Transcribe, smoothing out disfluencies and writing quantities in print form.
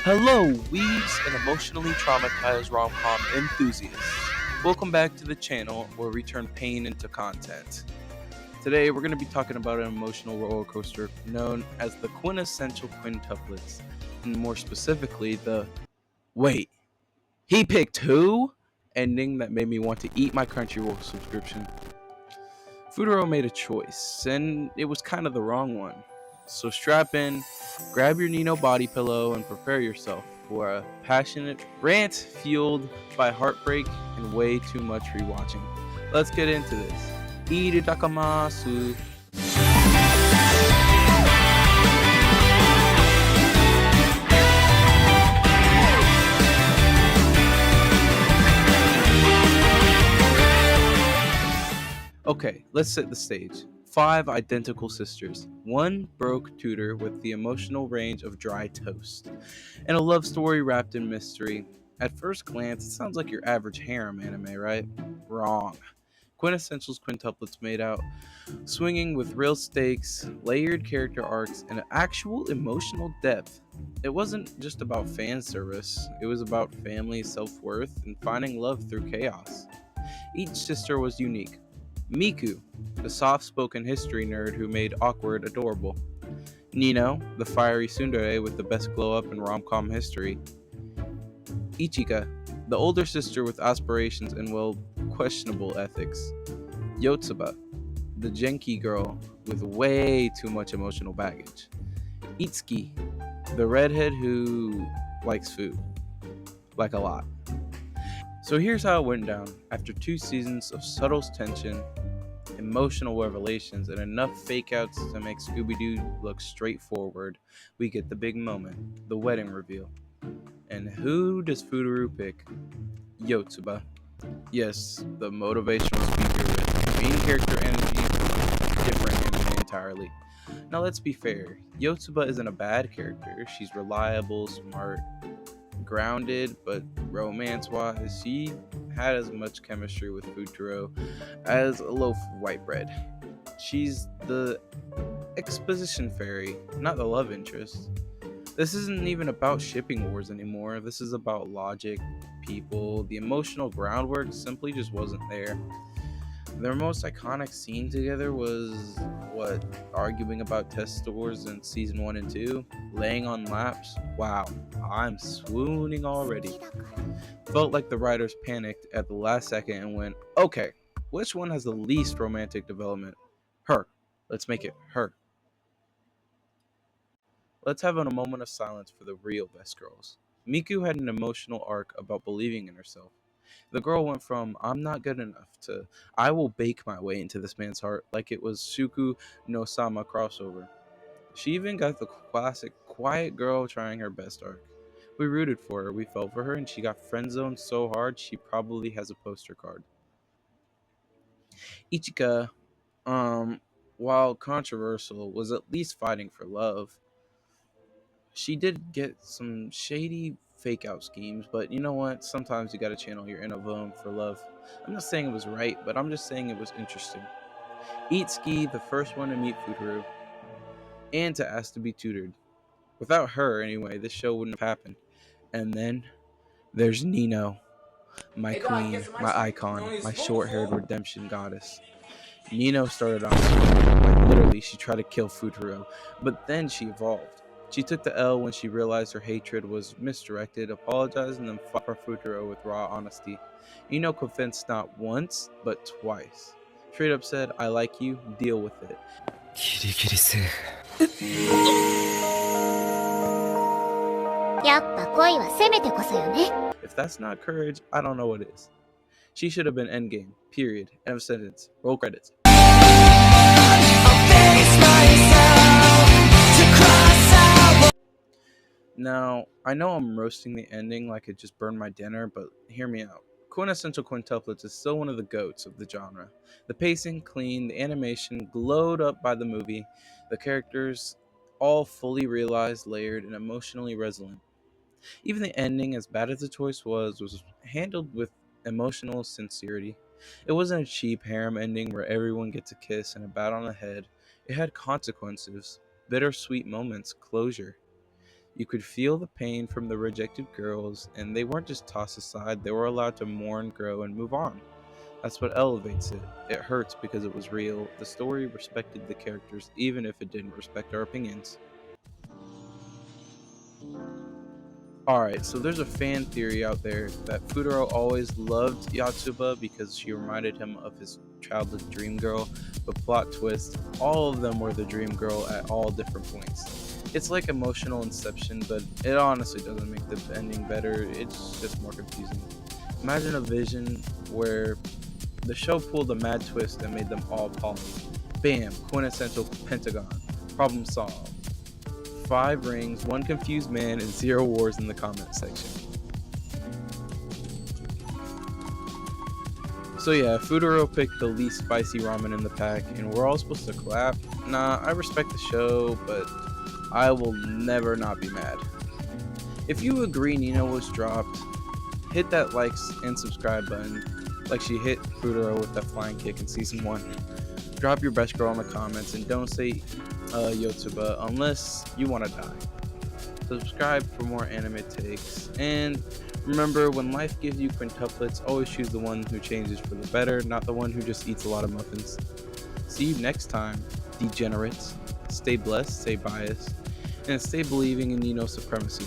Hello, weebs and emotionally traumatized rom-com enthusiasts. Welcome back to the channel where we turn pain into content. Today we're going to be talking about an emotional roller coaster known as the Quintessential Quintuplets, and more specifically the "Wait, he picked who?" ending that made me want to eat my Crunchyroll subscription. Futaro made a choice, and it was kind of the wrong one. So strap in, grab your Nino body pillow, and prepare yourself for a passionate rant fueled by heartbreak and way too much rewatching. Let's get into this. Iritakamasu. Okay, let's set the stage. 5 identical sisters, one broke tutor with the emotional range of dry toast, and a love story wrapped in mystery. At first glance, it sounds like your average harem anime, right? Wrong. Quintessential's quintuplets made out swinging with real stakes, layered character arcs, and actual emotional depth. It wasn't just about fan service, it was about family self-worth and finding love through chaos. Each sister was unique. Miku, the soft-spoken history nerd who made awkward adorable. Nino, the fiery tsundere with the best glow-up in rom-com history. Ichika, the older sister with aspirations and, well, questionable ethics. Yotsuba, the Genki girl with way too much emotional baggage. Itsuki, the redhead who likes food. Like a lot. So here's how it went down. After 2 seasons of subtle tension, emotional revelations, and enough fake outs to make Scooby-Doo look straightforward, we get the big moment, the wedding reveal. And who does Futaro pick? Yotsuba. Yes, the motivational speaker with main character energy, different anime entirely. Now let's be fair, Yotsuba isn't a bad character. She's reliable, smart, grounded, but romance-wise, she had as much chemistry with Futaro as a loaf of white bread. She's the exposition fairy, not the love interest. This isn't even about shipping wars anymore. This is about logic, people. The emotional groundwork simply just wasn't there. Their most iconic scene together was, arguing about test stores in season 1 and 2, laying on laps. Wow, I'm swooning already. Felt like the writers panicked at the last second and went, okay, which one has the least romantic development? Her. Let's make it her. Let's have a moment of silence for the real best girls. Miku had an emotional arc about believing in herself. The girl went from "I'm not good enough" to "I will bake my way into this man's heart" like it was Shuku no Sama crossover. She even got the classic quiet girl trying her best arc. We rooted for her, we felt for her, and she got friend zoned so hard she probably has a poster card. Ichika, while controversial, was at least fighting for love. She did get some shady fake out schemes, but you know what? Sometimes you gotta channel your inner villain for love. I'm not saying it was right, but I'm just saying it was interesting. Itsuki, the first one to meet Futaro, and to ask to be tutored. Without her, anyway, this show wouldn't have happened. And then there's Nino, my queen, my icon, my short-haired redemption goddess. Nino started off slow, like literally she tried to kill Futaro, but then she evolved. She took the L when she realized her hatred was misdirected, apologized, and then fought for Futaro with raw honesty. Nino confessed not once, but twice. Straight up said, "I like you, deal with it." ギリギリセーフ。やっぱ恋は攻めてこそよね。 If that's not courage, I don't know what is. She should have been endgame. Period. End of sentence. Roll credits. Now, I know I'm roasting the ending like it just burned my dinner, but hear me out. Quintessential Quintuplets is still one of the goats of the genre. The pacing, clean, the animation glowed up by the movie, the characters all fully realized, layered, and emotionally resonant. Even the ending, as bad as the choice was handled with emotional sincerity. It wasn't a cheap harem ending where everyone gets a kiss and a bat on the head. It had consequences, bittersweet moments, closure. You could feel the pain from the rejected girls, and they weren't just tossed aside, they were allowed to mourn, grow, and move on. That's what elevates it. It hurts because it was real. The story respected the characters, even if it didn't respect our opinions. Alright, so there's a fan theory out there that Futaro always loved Yotsuba because she reminded him of his childhood dream girl, but plot twist, all of them were the dream girl at all different points. It's like emotional inception, but it honestly doesn't make the ending better, it's just more confusing. Imagine a vision where the show pulled a mad twist and made them all poly. Bam, quintessential pentagon, problem solved. 5 rings, 1 confused man, and 0 wars in the comment section. So yeah, Futaro picked the least spicy ramen in the pack, and we're all supposed to clap. Nah, I respect the show, but I will never not be mad. If you agree Nina was dropped, hit that likes and subscribe button, like she hit Futaro with that flying kick in season 1. Drop your best girl in the comments, and don't say Yotsuba unless you want to die. Subscribe for more anime takes, and remember, when life gives you quintuplets, always choose the one who changes for the better, not the one who just eats a lot of muffins. See you next time, degenerates. Stay blessed, stay biased, and stay believing in Nino supremacy.